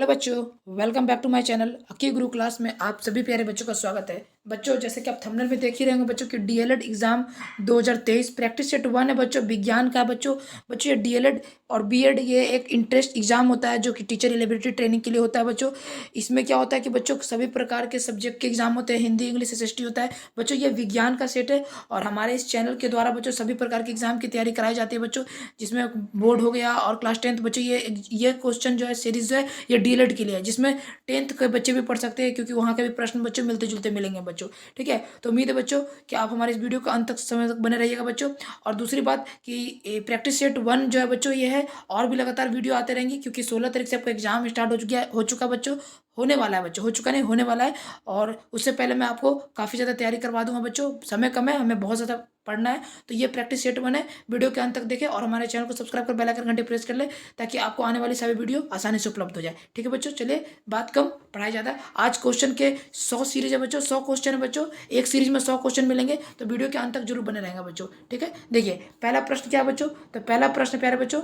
Hello बच्चों, welcome back to my channel अकी गुरु क्लास में आप सभी प्यारे बच्चों का स्वागत है। बच्चों, जैसे कि आप थंबनेल में देख ही रहे होंगे बच्चों कि डीएलएड एग्जाम 2023 प्रैक्टिस सेट 1 है बच्चों, विज्ञान का। बच्चों बच्चों ये डीएलएड और बीएड ये एक इंट्रेंस एग्जाम होता है जो कि टीचर एलिजिबिलिटी ट्रेनिंग के लिए होता है बच्चों। इसमें क्या होता है कि बच्चों सभी प्रकार के सब्जेक्ट के एग्जाम होते हैं, हिंदी इंग्लिश एसएसटी होता है बच्चों। ये विज्ञान का सेट है और हमारे इस चैनल के द्वारा बच्चों सभी प्रकार के एग्जाम की तैयारी कराई जाती है बच्चों, जिसमें बोर्ड हो गया और क्लास 10th बच्चों। ये क्वेश्चन जो है सीरीज जो है ये डीएलएड के लिए है, जिसमें 10th के बच्चे भी पढ़ सकते हैं क्योंकि वहाँ के भी प्रश्न बच्चों मिलते जुलते मिलेंगे बच्चों। ठीक है, तो उम्मीद है बच्चों कि आप हमारे इस वीडियो का अंत तक समय तक बने रहिएगा बच्चों। और दूसरी बात कि प्रैक्टिस सेट 1 जो है बच्चों ये है, और भी लगातार वीडियो आते रहेंगी क्योंकि 16 तारीख से आपका एग्जाम स्टार्ट हो चुका बच्चों, होने वाला है बच्चों, हो चुका नहीं होने वाला है। और उससे पहले मैं आपको काफ़ी ज़्यादा तैयारी करवा दूंगा बच्चों, समय कम है, हमें बहुत ज़्यादा पढ़ना है। तो ये प्रैक्टिस सेट 1 है, वीडियो के अंत तक देखें और हमारे चैनल को सब्सक्राइब कर बेल आइकन घंटे प्रेस कर ले ताकि आपको आने वाली सभी वीडियो आसानी से उपलब्ध हो जाए। ठीक है बच्चों, चलिए बात कम पढ़ाई ज़्यादा। आज क्वेश्चन के 100 सीरीज है बच्चों, 100 क्वेश्चन है बच्चों, एक सीरीज में 100 क्वेश्चन मिलेंगे, तो वीडियो के अंत तक जरूर बने रहेगा बच्चों। ठीक है, देखिए पहला प्रश्न क्या है बच्चों। तो पहला प्रश्न प्यारे बच्चों,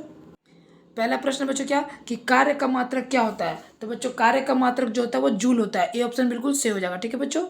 पहला प्रश्न बच्चों क्या कि कार्य का मात्रक क्या होता है। तो बच्चों कार्य का मात्रक जो होता है वो जूल होता है, ये ऑप्शन बिल्कुल सही हो जाएगा। ठीक है बच्चों,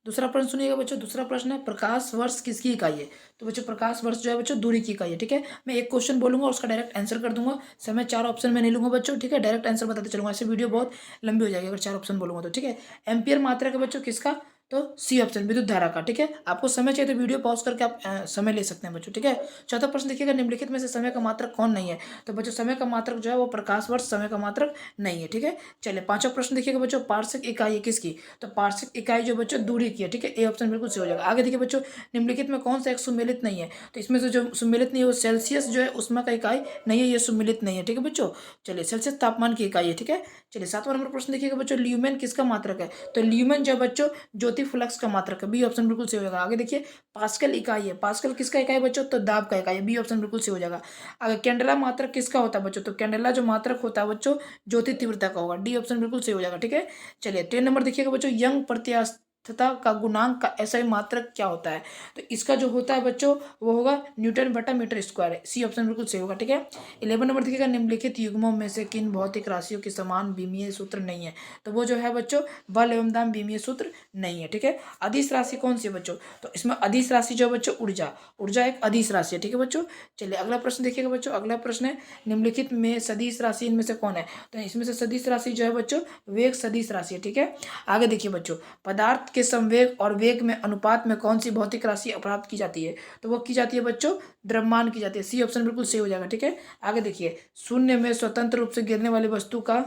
दूसरा प्रश्न सुनिएगा बच्चों। दूसरा प्रश्न है प्रकाश वर्ष किसकी इकाई है। तो बच्चों प्रकाश वर्ष जो है बच्चों दूरी की इकाई है। ठीक है, मैं एक क्वेश्चन बोलूंगा उसका डायरेक्ट आंसर कर दूंगा, समय 4 ऑप्शन में नहीं लूंगा बच्चों। ठीक है, डायरेक्ट आंसर बताते चलूंगा, ऐसे वीडियो बहुत लंबी हो जाएगी अगर 4 ऑप्शन बोलूंगा तो। ठीक है, एम्पियर मात्रक है बच्चों किसका। तो सी ऑप्शन विद्युत धारा का। ठीक है, आपको समय चाहिए तो वीडियो पॉज करके आप समय ले सकते हैं बच्चों। ठीक है, चौथा प्रश्न देखिएगा, निम्नलिखित में से समय का मात्रक कौन नहीं है। तो बच्चों समय का मात्रक जो है वो प्रकाश वर्ष समय का मात्रक नहीं है। ठीक है, चलिए पांचवा प्रश्न देखिएगा बच्चों, पार्श्विक इकाई है किसकी। तो पार्श्विक इकाई जो बच्चों दूरी की है। ठीक है, ए ऑप्शन बिल्कुल सही हो जाएगा। आगे देखिए बच्चों, निम्नलिखित में कौन सा एक सुमेलित नहीं है। तो इसमें से जो सुमेलित नहीं है वो सेल्सियस जो है उसमें का इकाई नहीं है, ये सुमेलित नहीं है। ठीक है बच्चों, चलिए सेल्सियस तापमान की इकाई है। ठीक है, चलिए सातवां नंबर प्रश्न देखिएगा बच्चों, ल्यूमेन किसका मात्रक है। तो ल्यूमेन जो बच्चों ज्योति फ्लक्स का मात्रक है, बी ऑप्शन बिल्कुल सही हो जाएगा। आगे देखिए पास्कल इकाई है, पास्कल किसका इकाई बच्चों, तो दाब का इकाई है, बी ऑप्शन बिल्कुल सही हो जाएगा। आगे कैंडेला मात्रक किसका होता है बच्चों, तो कैंडेला जो मात्रक होता है बच्चों ज्योति तीव्रता का होगा, डी ऑप्शन बिल्कुल सही हो जाएगा। ठीक है, चलिए 10 नंबर देखिएगा बच्चों, यंग प्रत्यास्थता का गुणांक का ऐसा मात्रक क्या होता है। तो इसका जो होता है बच्चों वो होगा न्यूटन बटा मीटर स्क्वायर है, सी ऑप्शन बिल्कुल सही होगा। ठीक है, 11 नंबर देखिएगा, निम्नलिखित युग्मों में से किन भौतिक राशियों के समान विमीय सूत्र नहीं है। तो वो जो है बच्चों बल एवं दाम विमीय सूत्र नहीं है। ठीक है, अदिश राशि कौन सी है बच्चों, तो इसमें अदिश राशि जो है बच्चों ऊर्जा, ऊर्जा एक अदिश राशि है। ठीक है बच्चों, चलिए अगला प्रश्न देखिएगा बच्चों। अगला प्रश्न है निम्नलिखित में सदिश राशि इनमें से कौन है। तो इसमें से सदिश राशि जो है बच्चों वेग सदिश राशि है। ठीक है, आगे देखिए बच्चों, पदार्थ के संवेग और वेग में अनुपात में कौन सी भौतिक राशि प्राप्त की जाती है। तो वो की जाती है बच्चों द्रव्यमान की जाती है, सी ऑप्शन बिल्कुल सही हो जाएगा। ठीक है, आगे देखिए शून्य में स्वतंत्र रूप से गिरने वाली वस्तु का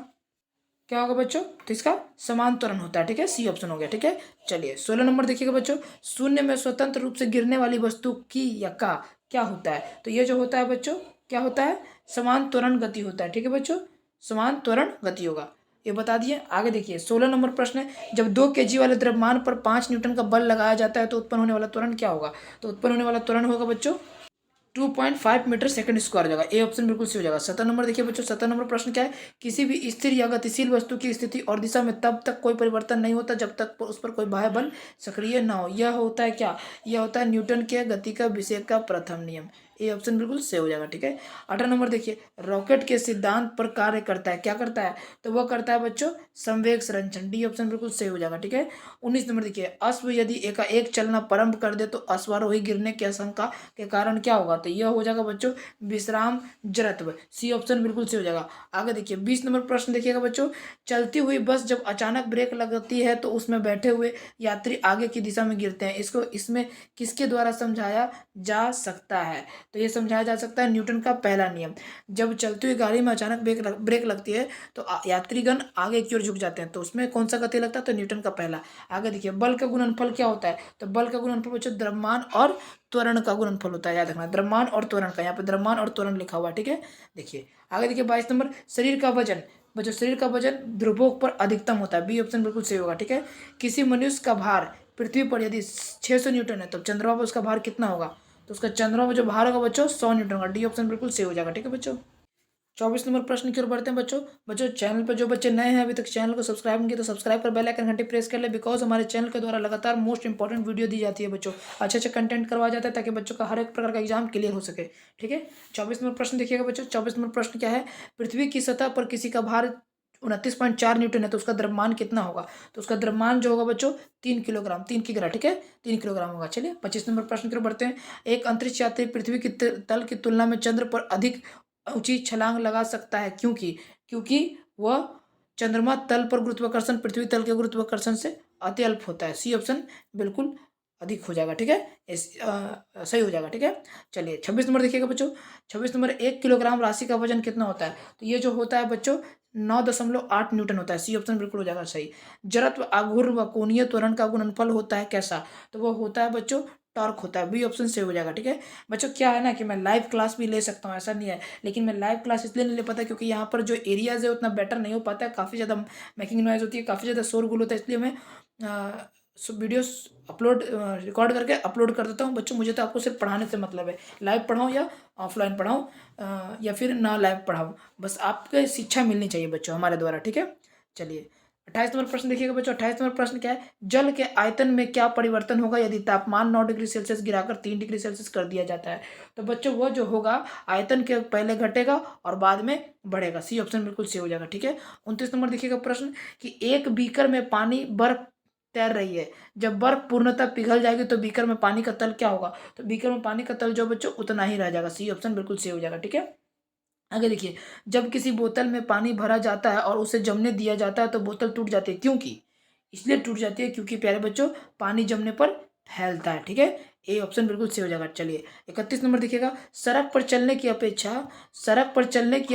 क्या होगा बच्चों, तो इसका समान त्वरण होता है। ठीक है, सी ऑप्शन हो गया। ठीक है, चलिए 16 नंबर देखिएगा बच्चों, शून्य में स्वतंत्र रूप से गिरने वाली वस्तु की या का क्या होता है। तो ये जो होता है बच्चों क्या होता है, समान त्वरण गति होता है। ठीक है बच्चों, समान त्वरण गति होगा, ये बता दिए। आगे देखिए 16 नंबर प्रश्न है, जब 2 kg वाले द्रव्यमान पर 5 न्यूटन का बल लगाया जाता है तो उत्पन्न होने वाला त्वरण क्या होगा। तो उत्पन्न होने वाला त्वरण होगा बच्चों 2.5 मीटर सेकंड स्क्वायर हो जाएगा, ए ऑप्शन बिल्कुल सही हो जाएगा। 17 नंबर देखिए बच्चों, 17 नंबर प्रश्न क्या है, किसी भी स्थिर या गतिशील वस्तु की स्थिति और दिशा में तब तक कोई परिवर्तन नहीं होता जब तक उस पर कोई बाह्य बल सक्रिय ना हो। यह होता है क्या, यह होता है न्यूटन के गति का विषय का प्रथम नियम, ए ऑप्शन बिल्कुल सही हो जाएगा। ठीक है, 18 नंबर देखिए, रॉकेट के सिद्धांत पर कार्य करता है, क्या करता है, तो वह करता है बच्चों संवेग संरक्षण, डी ऑप्शन बिल्कुल सही हो जाएगा। ठीक है, 19 नंबर देखिए, अश्व यदि एकाएक चलना प्रारंभ कर दे तो अश्वारोही गिरने की आशंका के कारण क्या होगा। तो यह हो जाएगा बच्चों विश्राम जड़त्व, सी ऑप्शन बिल्कुल सही हो जाएगा। आगे देखिए 20 नंबर प्रश्न देखिएगा बच्चों, चलती हुई बस जब अचानक ब्रेक लगती है तो उसमें बैठे हुए यात्री आगे की दिशा में गिरते हैं, इसको इसमें किसके द्वारा समझाया जा सकता है। तो ये समझाया जा सकता है न्यूटन का पहला नियम, जब चलती हुई गाड़ी में अचानक ब्रेक लगती है तो यात्रीगण आगे की ओर झुक जाते हैं, तो उसमें कौन सा गति लगता है, तो न्यूटन का पहला। आगे देखिए बल का गुणनफल क्या होता है, तो बल का गुणनफल बच्चों द्रव्यमान और त्वरण का गुणनफल होता है, याद रखना द्रव्यमान और त्वरण का, यहाँ पे द्रव्यमान और त्वरण लिखा हुआ है। ठीक है, देखिए आगे देखिए 22 नंबर, शरीर का वजन बच्चों, शरीर का वजन ध्रुवों पर अधिकतम होता है, बी ऑप्शन बिल्कुल सही होगा। ठीक है, किसी मनुष्य का भार पृथ्वी पर यदि 600 न्यूटन है तो चंद्रमा पर उसका भार कितना होगा, तो उसका चंद्रमा में जो भार होगा बच्चों 100 न्यूटन का, डी ऑप्शन बिल्कुल सही हो जाएगा। ठीक है बच्चों, 24 नंबर प्रश्न की ओर बढ़ते हैं बच्चों। बच्चों चैनल पर जो बच्चे नए हैं अभी तक चैनल को सब्सक्राइब नहीं किया तो सब्सक्राइब कर बेल आइकन घंटी प्रेस कर ले, बिकॉज हमारे चैनल के द्वारा लगातार मोस्ट इंपॉर्टेंट वीडियो दी जाती है बच्चों, अच्छे अच्छे कंटेंट करवाया जाता है ताकि बच्चों का हर एक प्रकार का एग्जाम क्लियर हो सके। ठीक है, 24 नंबर प्रश्न देखिएगा बच्चों, 24 नंबर प्रश्न क्या है, पृथ्वी की सतह पर किसी का भार 29.4 न्यूटन है तो उसका द्रव्यमान कितना होगा? तो उसका द्रव्यमान जो होगा बच्चों 3 किलोग्राम, 3 की ग्रा, ठीक है, 3 किलोग्राम होगा। चलिए 25 नंबर प्रश्न की ओर बढ़ते हैं। एक अंतरिक्ष यात्री पृथ्वी की तल की तुलना में चंद्र पर अधिक ऊंची छलांग लगा सकता है क्योंकि वह चंद्रमा तल पर गुरुत्वाकर्षण पृथ्वी तल के गुरुत्वाकर्षण से अति अल्प होता है। सी ऑप्शन बिल्कुल अधिक हो जाएगा, ठीक है, सही हो जाएगा, ठीक है। चलिए 26 नंबर देखिएगा बच्चों। 26 नंबर, 1 किलोग्राम राशि का वजन कितना होता है? तो ये जो होता है बच्चों 9.8 न्यूटन होता है। सी ऑप्शन बिल्कुल हो जाएगा सही। जड़त्व, आघूर्ण व कोणीय त्वरण का गुणनफल होता है कैसा? तो वो होता है बच्चों टॉर्क होता है। बी ऑप्शन सही हो जाएगा, ठीक है। बच्चों क्या है ना कि मैं लाइव क्लास भी ले सकता हूँ, ऐसा नहीं है, लेकिन मैं लाइव क्लास इसलिए नहीं ले पाता क्योंकि यहाँ पर जो एरियाज है उतना बेटर नहीं हो पाता है, काफ़ी ज़्यादा मैकिंग नॉइज होती है, काफ़ी ज़्यादा शोरगुल होता है, इसलिए मैं वीडियोस अपलोड रिकॉर्ड करके अपलोड कर देता हूँ। बच्चों मुझे तो आपको सिर्फ पढ़ाने से मतलब है, लाइव पढ़ाऊँ या ऑफलाइन पढ़ाऊँ या फिर ना लाइव पढ़ाऊँ, बस आपको शिक्षा मिलनी चाहिए बच्चों हमारे द्वारा, ठीक है। चलिए 28 नंबर प्रश्न देखिएगा बच्चों। 28 नंबर प्रश्न क्या है? जल के आयतन में क्या परिवर्तन होगा यदि तापमान 9 डिग्री सेल्सियस गिराकर 3 डिग्री सेल्सियस कर दिया जाता है? तो बच्चों वो जो होगा आयतन के पहले घटेगा और बाद में बढ़ेगा। सी ऑप्शन बिल्कुल सही हो जाएगा, ठीक है। 29 नंबर देखिएगा प्रश्न कि एक बीकर में पानी बर्फ तैर रही है, जब बर्फ पूर्णतः पिघल जाएगी तो बीकर में पानी का तल क्या होगा? तो बीकर में पानी का तल जो बच्चों उतना ही रह जाएगा। सी ऑप्शन बिल्कुल सही हो जाएगा, ठीक है। आगे देखिए, जब किसी बोतल में पानी भरा जाता है और उसे जमने दिया जाता है तो बोतल टूट जाती है, क्योंकि इसलिए टूट जाती है क्योंकि प्यारे बच्चों पानी जमने पर फैलता है, ठीक है। ए ऑप्शन बिल्कुल सही हो जाएगा। चलिए 31 नंबर देखिएगा। सड़क पर चलने की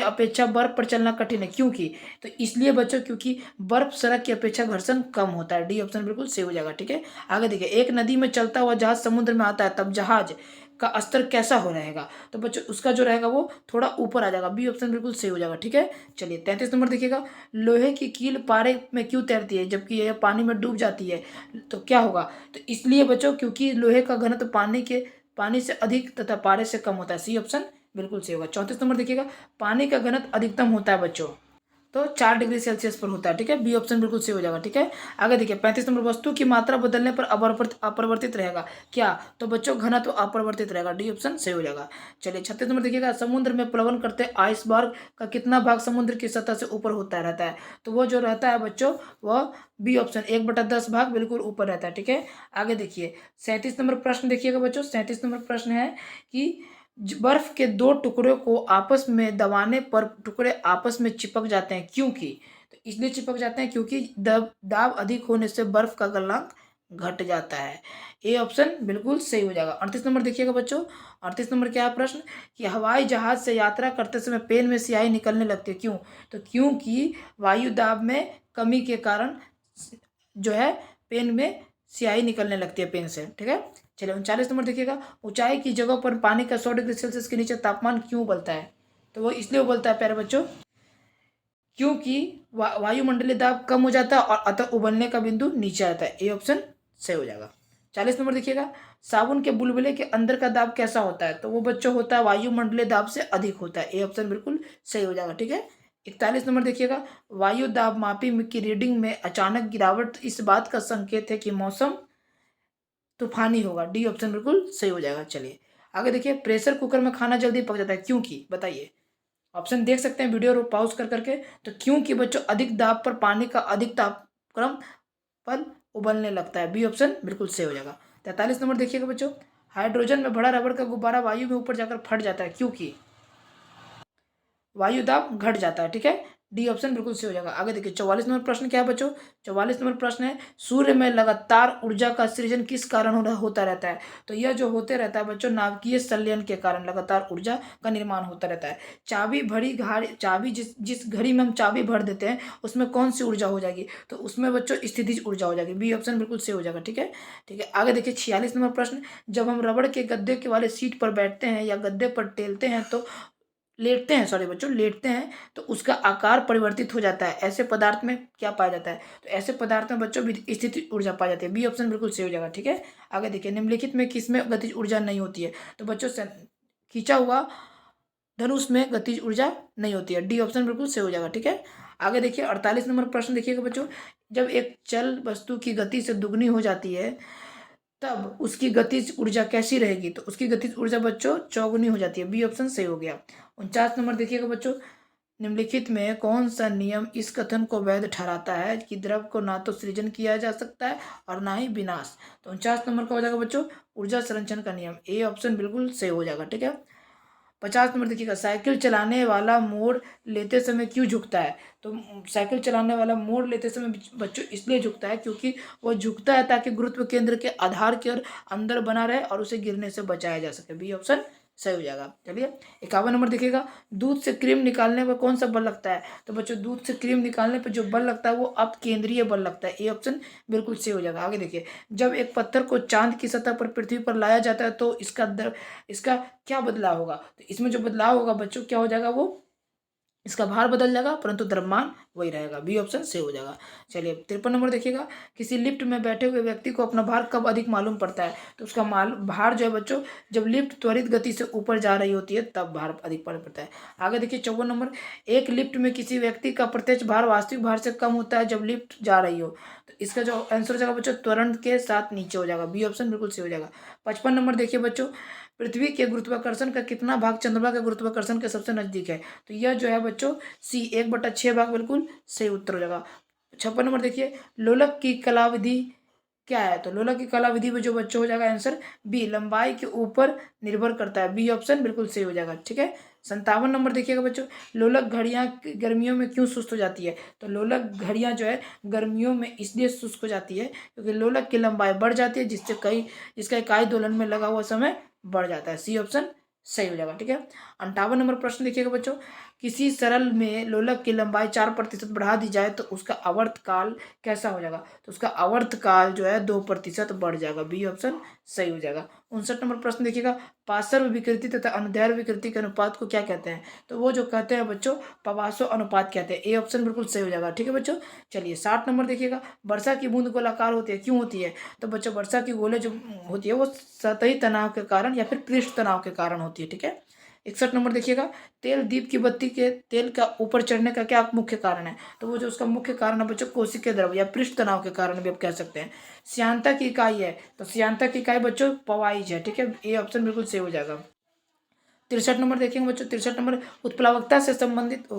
अपेक्षा बर्फ पर चलना कठिन है, क्योंकि तो इसलिए बच्चों क्योंकि बर्फ सड़क की अपेक्षा घर्षण कम होता है। डी ऑप्शन बिल्कुल सही हो जाएगा, ठीक है। आगे देखिए, एक नदी में चलता हुआ जहाज समुद्र में आता है तब जहाज का स्तर कैसा हो रहेगा? तो बच्चों उसका जो रहेगा वो थोड़ा ऊपर आ जाएगा। बी ऑप्शन बिल्कुल सही हो जाएगा, ठीक है। चलिए 33 नंबर देखिएगा। लोहे की कील पारे में क्यों तैरती है जबकि यह पानी में डूब जाती है? तो क्या होगा? तो इसलिए बच्चों क्योंकि लोहे का घनत्व पानी से अधिक तथा पारे से कम होता है। सी ऑप्शन बिल्कुल सही होगा। 34 नंबर देखिएगा। पानी का घनत्व अधिकतम होता है बच्चों तो 4 डिग्री सेल्सियस पर होता है, ठीक है। बी ऑप्शन बिल्कुल सही हो जाएगा, ठीक है। आगे देखिए 35 नंबर, वस्तु की मात्रा बदलने पर अपरिवर्तित रहेगा क्या? तो बच्चों घनत्व अपरिवर्तित रहेगा। डी ऑप्शन सही हो जाएगा। चलिए 36 नंबर देखिएगा। समुद्र में प्लवन करते आइसबर्ग का कितना भाग समुद्र की सतह से ऊपर होता रहता है? तो वो जो रहता है बच्चों वह बी ऑप्शन 1/10 भाग बिल्कुल ऊपर रहता है, ठीक है। आगे देखिए 37 नंबर प्रश्न देखिएगा बच्चों। 37 नंबर प्रश्न है कि बर्फ के दो टुकड़ों को आपस में दबाने पर टुकड़े आपस में चिपक जाते हैं, क्योंकि तो इसलिए चिपक जाते हैं क्योंकि दाब अधिक होने से बर्फ का गलनांक घट जाता है। ए ऑप्शन बिल्कुल सही हो जाएगा। 38 नंबर देखिएगा बच्चों। 38 नंबर क्या है प्रश्न कि हवाई जहाज से यात्रा करते समय पेन में स्याही निकलने लगती है, क्यों? तो क्योंकि वायु दाब में कमी के कारण जो है पेन में स्याही निकलने लगती है पेन से, ठीक है। चलिए 39 नंबर देखिएगा। ऊंचाई की जगह पर पानी का 100 डिग्री सेल्सियस के नीचे तापमान क्यों उबलता है? तो वो इसलिए उबलता है प्यारे बच्चों क्योंकि वायुमंडलीय दाब कम हो जाता है और अतः उबलने का बिंदु नीचे आता है। ए ऑप्शन सही हो जाएगा। 40 नंबर देखिएगा। साबुन के बुलबुले के अंदर का दाब कैसा होता है? तो वो बच्चों होता है वायुमंडलीय दाब से अधिक होता है। ए ऑप्शन बिल्कुल सही हो जाएगा, ठीक है। 41 नंबर देखिएगा। वायु दाब मापी की रीडिंग में अचानक गिरावट इस बात का संकेत है कि मौसम तूफानी होगा। डी ऑप्शन बिल्कुल सही हो जाएगा। चलिए आगे देखिए। प्रेशर कुकर में खाना जल्दी पक जाता है, क्योंकि बताइए। ऑप्शन देख सकते हैं वीडियो पॉज कर करके। तो क्योंकि बच्चों अधिक दाब पर पानी का अधिक तापक्रम पर उबलने लगता है। बी ऑप्शन बिल्कुल सही हो जाएगा। 43 नंबर देखिएगा बच्चों। हाइड्रोजन में भरा रबड़ का गुब्बारा वायु में ऊपर जाकर फट जाता है, क्योंकि वायु दाब घट जाता है, ठीक है। डी ऑप्शन बिल्कुल सही हो जाएगा। आगे देखिए 44 नंबर प्रश्न क्या है बच्चों। 44 नंबर प्रश्न है सूर्य में लगातार ऊर्जा का सृजन किस कारण होता रहता है? तो यह जो होते रहता है बच्चों नाभिकीय संलयन के कारण लगातार ऊर्जा का निर्माण होता रहता है। चाबी जिस घड़ी में हम चाबी भर देते हैं उसमें कौन सी ऊर्जा हो जाएगी? तो उसमें बच्चों स्थितिज ऊर्जा हो जाएगी। बी ऑप्शन बिल्कुल सही हो जाएगा, ठीक है। ठीक है आगे देखिए 46 नंबर प्रश्न। जब हम रबड़ के गद्दे के वाले सीट पर बैठते हैं या गद्दे पर टेलते हैं तो लेटते हैं तो उसका आकार परिवर्तित हो जाता है। ऐसे पदार्थ में क्या पाया जाता है? तो ऐसे पदार्थ में बच्चों स्थिति ऊर्जा पाई जाती है। बी ऑप्शन बिल्कुल सही हो जाएगा, ठीक है। आगे देखिए निम्नलिखित में किसमें गतिज ऊर्जा नहीं होती है? तो बच्चों खींचा हुआ धनुष में गतिज ऊर्जा नहीं होती है। डी ऑप्शन बिल्कुल सही हो जाएगा, ठीक है। आगे देखिए 48 नंबर प्रश्न देखिएगा बच्चों। जब एक चल वस्तु की गति से दुगनी हो जाती है तब उसकी गतिज ऊर्जा कैसी रहेगी? तो उसकी गतिज ऊर्जा बच्चों चौगुनी हो जाती है। बी ऑप्शन सही हो गया। 49 नंबर देखिएगा बच्चों। निम्नलिखित में कौन सा नियम इस कथन को वैध ठहराता है कि द्रव को ना तो सृजन किया जा सकता है और ना ही विनाश। तो 49 नंबर का हो जाएगा बच्चों ऊर्जा संरक्षण का नियम, ए ऑप्शन बिल्कुल सही हो जाएगा। ठीक है, 50 नंबर देखिएगा, साइकिल चलाने वाला मोड़ लेते समय क्यों झुकता है। तो साइकिल चलाने वाला मोड़ लेते समय बच्चों इसलिए झुकता है क्योंकि वो झुकता है ताकि गुरुत्व केंद्र के आधार की ओर अंदर बना रहे और उसे गिरने से बचाया जा सके, बी ऑप्शन सही हो जाएगा। चलिए 51 नंबर देखिएगा, दूध से क्रीम निकालने पर कौन सा बल लगता है। तो बच्चों दूध से क्रीम निकालने पर जो बल लगता है वो अपकेंद्रीय बल लगता है, ए ऑप्शन बिल्कुल सही हो जाएगा। आगे देखिए, जब एक पत्थर को चांद की सतह पर पृथ्वी पर लाया जाता है तो इसका क्या बदलाव होगा। तो इसमें जो बदलाव होगा बच्चों क्या हो जाएगा, वो इसका भार बदल जाएगा परंतु द्रव्यमान वही रहेगा, बी ऑप्शन सही हो जाएगा। चलिए 53 नंबर देखिएगा, किसी लिफ्ट में बैठे हुए व्यक्ति को अपना भार कब अधिक मालूम पड़ता है। तो उसका भार जो है बच्चों जब लिफ्ट त्वरित गति से ऊपर जा रही होती है तब भार अधिक मालूम पड़ता है। आगे देखिए 54 नंबर, एक लिफ्ट में किसी व्यक्ति का प्रत्यक्ष भार वास्तविक भार से कम होता है जब लिफ्ट जा रही हो। तो इसका जो आंसर हो जाएगा बच्चों त्वरण के साथ नीचे हो जाएगा, बी ऑप्शन बिल्कुल सही हो जाएगा। 55 नंबर देखिए बच्चों, पृथ्वी के गुरुत्वाकर्षण का कितना भाग चंद्रमा के गुरुत्वाकर्षण के सबसे नजदीक है। तो यह जो है बच्चों सी 1/6 भाग बिल्कुल सही उत्तर हो जाएगा। 56 नंबर देखिए, लोलक की कलाविधि क्या है। तो लोलक की कलाविधि में जो बच्चों हो जाएगा आंसर बी, लंबाई के ऊपर निर्भर करता है, बी ऑप्शन बिल्कुल सही हो जाएगा। ठीक है, 57 नंबर देखिएगा बच्चों, लोलक घड़ियां गर्मियों में क्यों सुस्त हो जाती है। तो लोलक घड़ियां जो है गर्मियों में इसलिए सुस्त हो जाती है क्योंकि लोलक की लंबाई बढ़ जाती है जिसका इकाई दोलन में लगा हुआ समय बढ़ जाता है, सी ऑप्शन सही हो जाएगा। ठीक है, 58 नंबर प्रश्न देखिएगा बच्चों, किसी सरल में लोलक की लंबाई 4% बढ़ा दी जाए तो उसका आवर्त काल कैसा हो जाएगा। तो उसका आवर्त काल जो है 2% बढ़ जाएगा, बी ऑप्शन सही हो जाएगा। 59 नंबर प्रश्न देखिएगा, पार्श्व विकृति तथा अनुदैर्घ्य विकृति के अनुपात को क्या कहते हैं। तो वो जो कहते हैं बच्चों पवासो अनुपात कहते हैं, ए ऑप्शन बिल्कुल सही हो जाएगा। ठीक है बच्चों, चलिए 60 नंबर देखिएगा, वर्षा की बूंद गोलाकार होती है, क्यों होती है। तो बच्चों वर्षा की गोले जो होती है वो सतही तनाव के कारण या फिर पृष्ठ तनाव के कारण होती है। ठीक है, 61 नंबर देखिएगा, तेल दीप की बत्ती के तेल का ऊपर चढ़ने का क्या मुख्य कारण है। तो वो जो उसका मुख्य कारण है बच्चों कोशिकीय द्रव या पृष्ठ तनाव के कारण भी आप कह सकते हैं। श्यानता की इकाई है, तो श्यानता की इकाई बच्चों पवाइज है। ठीक है, ए ऑप्शन बिल्कुल सही हो जाएगा। 63 नंबर देखेंगे बच्चों, 63 नंबर, उत्प्लावकता से संबंधित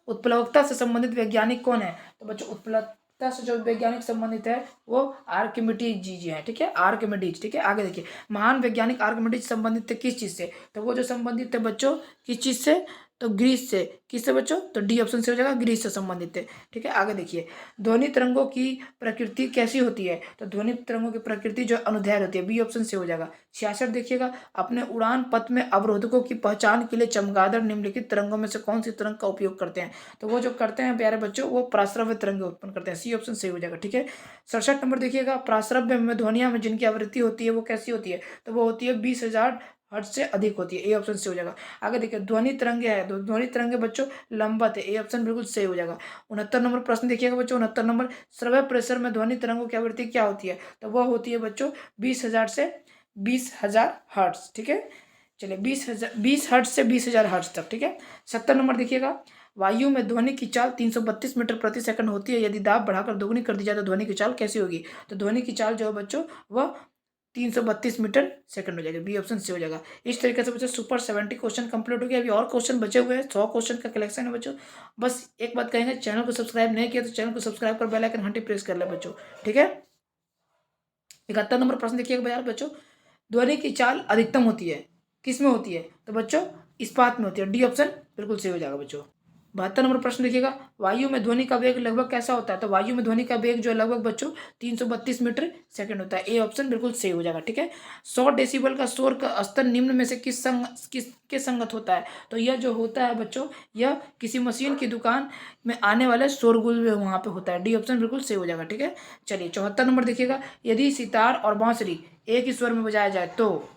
उत्प्लावकता से संबंधित वैज्ञानिक कौन है। तो बच्चों उत्प्लावकता से जो वैज्ञानिक संबंधित है वो आर्किमिडीज जी है। ठीक है, आर्किमिडीज। ठीक है, आगे देखिए, महान वैज्ञानिक आर्किमिडीज संबंधित थे किस चीज से। तो वो जो संबंधित थे बच्चों किस चीज से, तो ग्रीस से। किससे बच्चों, तो डी ऑप्शन से हो जाएगा, ग्रीस से संबंधित थे। ठीक है, आगे देखिए, ध्वनि तरंगों की प्रकृति कैसी होती है। तो ध्वनि तरंगों की प्रकृति जो अनुदैर्घ्य होती है, बी ऑप्शन से हो जाएगा। 66 देखिएगा, अपने उड़ान पथ में अवरोधकों की पहचान के लिए चमगादड़ निम्नलिखित तरंगों में से कौन सी तरंग का उपयोग करते हैं। तो वो जो करते हैं प्यारे बच्चों वो प्राश्रव्य तरंग उत्पन्न करते हैं, सी ऑप्शन सही हो जाएगा। ठीक है, 67 नंबर देखिएगा, प्राश्रव्य में ध्वनिया में जिनकी आवृत्ति होती है वो कैसी होती है। तो वो होती है 20,000 हर्ट्ज से अधिक होती है, ए ऑप्शन से हो जाएगा। आगे देखिए, ध्वनि तरंगे है, तो ध्वनि तरंगे बच्चों लंबत है, ए ऑप्शन बिल्कुल सही हो जाएगा। 69 नंबर प्रश्न देखिएगा बच्चों, 69 नंबर, श्रव्य प्रेशर में ध्वनि तरंगों की आवृत्ति क्या होती है। तो वह होती है बच्चों 20,000 से 20,000 हर्ट्ज। ठीक है, चलिए 20 हर्ट्ज से 20,000 हर्ट्ज तक। ठीक है, 70 नंबर देखिएगा, वायु में ध्वनि की चाल 332 मीटर प्रति सेकंड होती है, यदि दाब बढ़ाकर दोगुनी कर दी जाए तो ध्वनि की चाल कैसी होगी। तो ध्वनि की चाल जो है बच्चों वह 332 मीटर सेकंड हो जाएगा, बी ऑप्शन से हो जाएगा। इस तरीके से बच्चों सुपर 70 क्वेश्चन कंप्लीट हो गया। अभी और क्वेश्चन बचे हुए हैं, 100 क्वेश्चन का कलेक्शन है बच्चों। बस एक बात कहेंगे, चैनल को सब्सक्राइब नहीं किया तो चैनल को सब्सक्राइब कर बेल आइकन घंटी प्रेस कर ले बच्चों। ठीक है, 71 नंबर प्रश्न देखिएगा यार बच्चों, ध्वनि की चाल अधिकतम होती है किस में होती है। तो बच्चों इस्पात में होती है, डी ऑप्शन बिल्कुल सही हो जाएगा बच्चों। 72 नंबर प्रश्न देखिएगा, वायु में ध्वनि का वेग लगभग कैसा होता है। तो वायु में ध्वनि का वेग जो है लगभग बच्चों 332 मीटर सेकंड होता है, ए ऑप्शन बिल्कुल सही हो जाएगा। ठीक है, 100 डेसिबल का शोर का स्तर निम्न में से किसके संगत होता है। तो यह जो होता है बच्चों यह किसी मशीन की दुकान में आने वाले शोरगुल में वहाँ पे होता है, डी ऑप्शन बिल्कुल सही हो जाएगा। ठीक है, चलिए 74 नंबर देखिएगा, यदि सितार और बांसुरी एक ही स्वर में बजाया जाए तो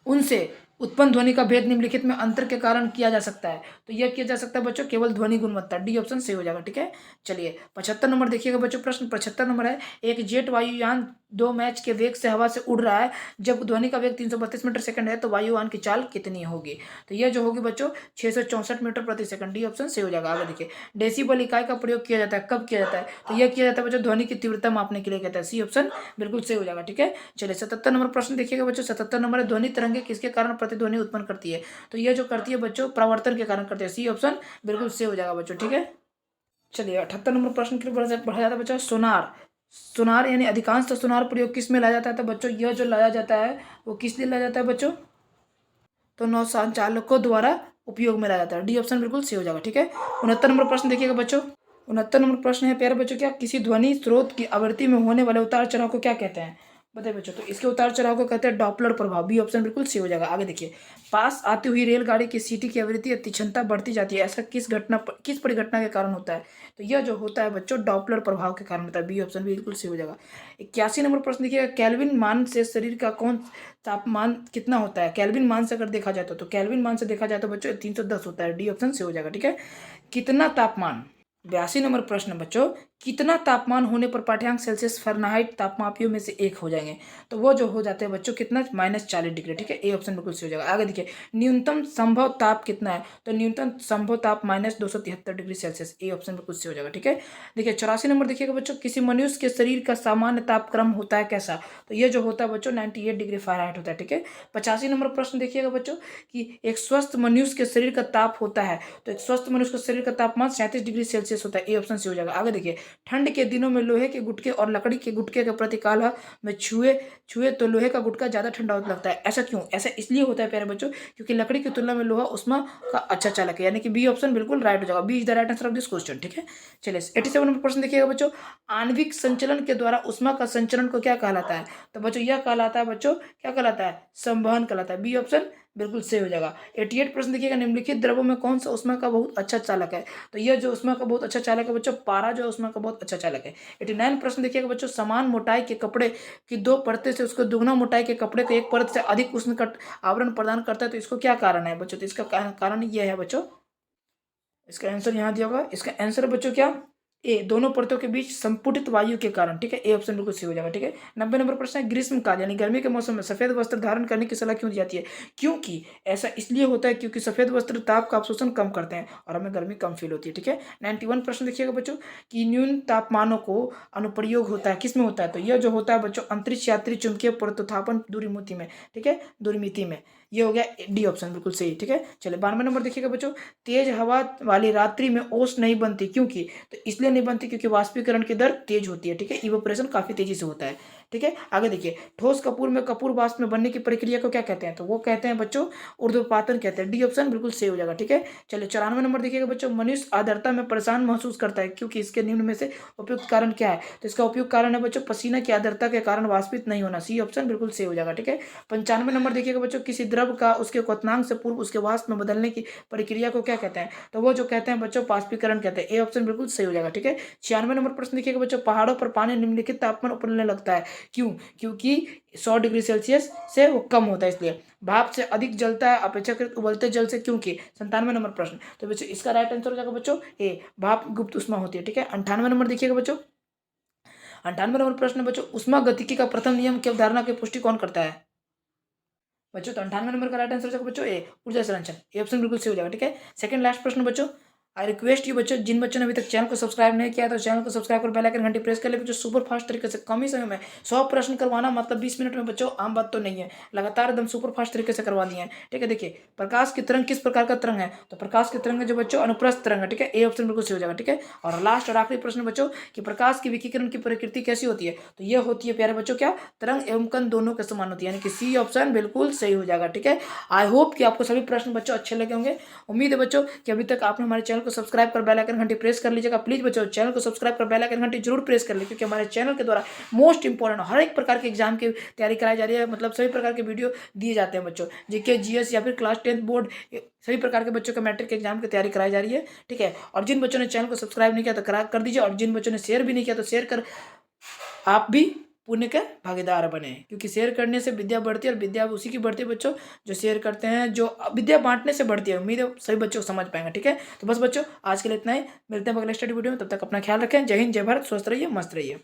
उनसे उत्पन्न ध्वनि का भेद निम्नलिखित में अंतर के कारण किया जा सकता है। तो यह किया जा सकता है बच्चों केवल ध्वनि गुणवत्ता, डी ऑप्शन सही हो जाएगा। ठीक है, चलिए 75 नंबर देखिएगा बच्चों, प्रश्न 75 नंबर है, एक जेट वायुयान 2 मैच के वेग से हवा से उड़ रहा है, जब ध्वनि का वेग 332 मीटर सेकंड है तो वायुयान की चाल कितनी होगी। तो यह जो होगी बच्चों 664 मीटर प्रति सेकंड, डी ऑप्शन सही हो जाएगा। आगे देखिए, डेसिबल इकाई का प्रयोग किया जाता है, कब किया जाता है। तो यह किया जाता है बच्चों ध्वनि की तीव्रता मापने के लिए कहता है, सी ऑप्शन बिल्कुल सही हो जाएगा। ठीक है, चलिए 77 नंबर प्रश्न देखिएगा बच्चों, 77 नंबर है, ध्वनि तरंगे किसके कारण प्रतिध्वनि उत्पन्न करती है? तो ये जो करती है बच्चों प्रवर्तन के कारण करती है। सी ऑप्शन बिल्कुल से हो जाएगा बच्चों, ठीक है। चलिए 78 नंबर प्रश्न की बढ़ा जाता है बच्चों। सोनार, सोनार यानी अधिकांशतः सोनार प्रयोग किस में लाया जाता है? तो बच्चों यह जो लाया जाता है वो किस लिए लाया जाता है बच्चों? तो नौसंचालकों द्वारा उपयोग में लाया जाता है। डी ऑप्शन बिल्कुल सही हो जाएगा, ठीक है। 69 नंबर प्रश्न देखिएगा बच्चों। 69 नंबर प्रश्न है प्यारे बच्चों, क्या किसी ध्वनि स्रोत की आवृत्ति में होने वाले उतार चढ़ाव को क्या कहते हैं? बताइए बच्चों। तो इसके उतार चढ़ाव को कहते हैं डॉपलर प्रभाव। बी ऑप्शन बिल्कुल सही हो जाएगा। आगे देखिए, पास आती हुई रेलगाड़ी की सीटी की आवृत्ति या तीक्ष्णता बढ़ती जाती है, ऐसा किस परिघटना के कारण होता है? तो यह जो होता है बच्चों डॉपलर प्रभाव के कारण होता है। बी ऑप्शन बिल्कुल सही हो जाएगा। 81 नंबर प्रश्न देखिएगा, केल्विन मान से शरीर का कौन तापमान कितना होता है? केल्विन मान से अगर देखा जाए तो केल्विन मान से देखा जाए तो बच्चों 310 होता है। डी ऑप्शन सही हो जाएगा, ठीक है। कितना तापमान, 82 नंबर प्रश्न बच्चों, कितना तापमान होने पर पाठ्यांक सेल्सियस फ़ारेनहाइट तापमापियों में से एक हो जाएंगे? तो वो जो हो जाते हैं बच्चों कितना, -40 डिग्री, ठीक है। ए ऑप्शन बिल्कुल सही हो जाएगा। आगे देखिए, न्यूनतम संभव ताप कितना है? तो न्यूनतम संभव ताप -273 डिग्री सेल्सियस। ए ऑप्शन बिल्कुल सही हो जाएगा, ठीक है। देखिए 84 नंबर देखिएगा बच्चों, किसी मनुष्य के शरीर का सामान्य तापक्रम होता है कैसा? तो ये जो होता है बच्चों 98 डिग्री फ़ारेनहाइट होता है, ठीक है। 85 नंबर प्रश्न देखिएगा बच्चों कि एक स्वस्थ मनुष्य के शरीर का ताप होता है, तो एक स्वस्थ मनुष्य का शरीर का तापमान 37 डिग्री सेल्सियस होता है। ए ऑप्शन सही हो जाएगा। आगे देखिए, ठंड के दिनों में लोहे के गुटके और लकड़ी के गुटके के प्रति काला में छुए छुए तो लोहे का गुटका ज़्यादा ठंडा होने लगता है। ऐसा क्यों? ऐसा इसलिए होता है प्यारे बच्चों क्योंकि लकड़ी की तुलना में लोहा ऊष्मा का अच्छा चालक है, यानी कि बी ऑप्शन बिल्कुल राइट हो जाएगा। B is the right answer of this question, ठीक है। चलिए 87 नंबर प्रश्न देखिएगा बच्चों, आणविक संचलन के द्वारा ऊष्मा का संचरण को क्या कहलाता है? तो बच्चों यह कहलाता है बच्चों, क्या कहलाता है? संवहन कहलाता है। बी ऑप्शन बिल्कुल सही हो जाएगा। 88 प्रश्न देखिएगा, निम्नलिखित द्रवों में कौन सा ऊष्मा का बहुत अच्छा चालक है? तो यह जो ऊष्मा का बहुत अच्छा चालक है बच्चों, पारा जो ऊष्मा का बहुत अच्छा चालक है। 89 प्रश्न देखिएगा बच्चों, समान मोटाई के कपड़े की दो परतें से उसको दुगना मोटाई के कपड़े को एक परत से अधिक उष्ण आवरण प्रदान करता है, तो इसको क्या कारण है बच्चों? तो इसका कारण यह है बच्चों, इसका आंसर यहाँ दिया होगा। इसका आंसर है बच्चों क्या? ए, दोनों परतों के बीच संपुटित वायु के कारण, ठीक है। ए ऑप्शन बिल्कुल सही हो जाएगा, ठीक है। 90 नंबर प्रश्न है, ग्रीष्मकाल यानी गर्मी के मौसम में सफेद वस्त्र धारण करने की सलाह क्यों दी जाती है? क्योंकि ऐसा इसलिए होता है क्योंकि सफेद वस्त्र ताप का अवशोषण कम करते हैं और हमें गर्मी कम फील होती है, ठीक है। 91 प्रश्न देखिएगा बच्चों कि न्यून तापमानों को अनुप्रयोग होता है किस में होता है? तो यह जो होता है बच्चों अंतरिक्ष यात्री चुंबकीय प्रत्युत्थापन दूरीमिति में, ठीक है, दूरीमिति में। ये हो गया डी ऑप्शन बिल्कुल सही, ठीक है। चलिए 92 नंबर देखिएगा बच्चों, तेज हवा वाली रात्रि में ओस नहीं बनती क्योंकि? तो इसलिए नहीं बनती क्योंकि वाष्पीकरण की दर तेज होती है, ठीक है। इवेपोरेशन काफी तेजी से होता है, ठीक है। आगे देखिए, ठोस कपूर में कपूर वाष्प में बनने की प्रक्रिया को क्या कहते हैं? तो वो कहते हैं बच्चों ऊर्ध्वपातन कहते हैं। डी ऑप्शन बिल्कुल सही हो जाएगा, ठीक है। चलिए 94 नंबर देखिएगा बच्चों, मनुष्य आर्द्रता में परेशान महसूस करता है क्योंकि इसके निम्न में से उपयुक्त कारण क्या है? तो इसका उपयुक्त कारण है बच्चों पसीना की आर्द्रता के कारण वाष्पित नहीं होना। सी ऑप्शन बिल्कुल सही हो जाएगा, ठीक है। 95 नंबर देखिएगा बच्चों, किसी द्रव का उसके क्वथनांक से पूर्व उसके वाष्प में बदलने की प्रक्रिया को क्या कहते हैं? तो वो जो कहते हैं बच्चों वाष्पीकरण कहते हैं। ए ऑप्शन बिल्कुल सही हो जाएगा, ठीक है। 96 नंबर प्रश्न देखिएगा बच्चों, पहाड़ों पर पानी निम्नलिखित तापमान उबलने लगता है क्यों? क्योंकि 100 डिग्री सेल्सियस से वो कम होता है इसलिए। भाप से अधिक जलता है अपेक्षाकृत उबलते जल से क्योंकि? 97 नंबर प्रश्न। तो बच्चों इसका राइट आंसर हो जाएगा बच्चों ए, भाप गुप्त ऊष्मा होती है, ठीक है। 98 नंबर देखिएगा बच्चों, 98 नंबर प्रश्न बच्चों, ऊष्मा गतिकी का प्रथम नियम की अवधारणा की पुष्टि कौन करता है? बच्चों तो 98 नंबर का राइट आंसर हो जाएगा बच्चों ए, ऊर्जा संरक्षण। ये ऑप्शन बिल्कुल सही हो जाएगा, ठीक है। सेकंड लास्ट प्रश्न बच्चों, आई रिक्वेस्ट यू बच्चों, जिन बच्चों ने अभी तक चैनल को सब्सक्राइब नहीं किया तो चैनल को सब्सक्राइब कर बेल आइकन घंटी प्रेस कर ले बच्चों। सुपर फास्ट तरीके से कम ही समय में 100 प्रश्न करवाना मतलब 20 मिनट में बच्चों आम बात तो नहीं है, लगातार एकदम सुपर फास्ट तरीके से करवा दिए हैं, ठीक है। देखिए, प्रकाश की तरंग किस प्रकार का तरंग है? तो प्रकाश की तरंग है जो बच्चों अनुप्रस्थ तरंग है, ठीक है। ए ऑप्शन बिल्कुल सही हो जाएगा, ठीक है। और लास्ट और आखिरी प्रश्न बच्चों कि प्रकाश की विकिरण की प्रकृति कैसी होती है? तो यह होती है प्यारे बच्चों क्या? तरंग एवं कण दोनों के समान होती है, यानी कि सी ऑप्शन बिल्कुल सही हो जाएगा, ठीक है। आई होप कि आपको सभी प्रश्न बच्चों अच्छे लगे होंगे। उम्मीद है बच्चों कि अभी तक आपने हमारे चैनल को सब्सक्राइब कर बेल आइकन घंटी प्रेस कर लीजिएगा। प्लीज बच्चों चैनल को सब्सक्राइब कर बेल आइकन घंटी जरूर प्रेस कर लीजिए क्योंकि हमारे चैनल के द्वारा मोस्ट इंपॉर्टेंट हर एक प्रकार के एग्जाम की तैयारी कराई जा रही है, मतलब सभी प्रकार के वीडियो दिए जाते हैं बच्चों, जीके जीएस या फिर क्लास 10 बोर्ड सभी प्रकार के बच्चों के मैट्रिक के एग्जाम की तैयारी कराई जा रही है, ठीक है। और जिन बच्चों ने चैनल को सब्सक्राइब नहीं किया तो कर दीजिए, और जिन बच्चों ने शेयर भी नहीं किया तो शेयर कर आप भी पुण्य के भागीदार बने, क्योंकि शेयर करने से विद्या बढ़ती है और विद्या उसी की बढ़ती है बच्चों जो शेयर करते हैं, जो विद्या बांटने से बढ़ती है। उम्मीद है सभी बच्चों को समझ पाएंगे, ठीक है। तो बस बच्चों आज के लिए इतना ही, मिलते हैं अगले स्टडी वीडियो में, तब तक अपना ख्याल रखें। जय हिंद, जय भारत, स्वस्थ रहिए, मस्त रहिए।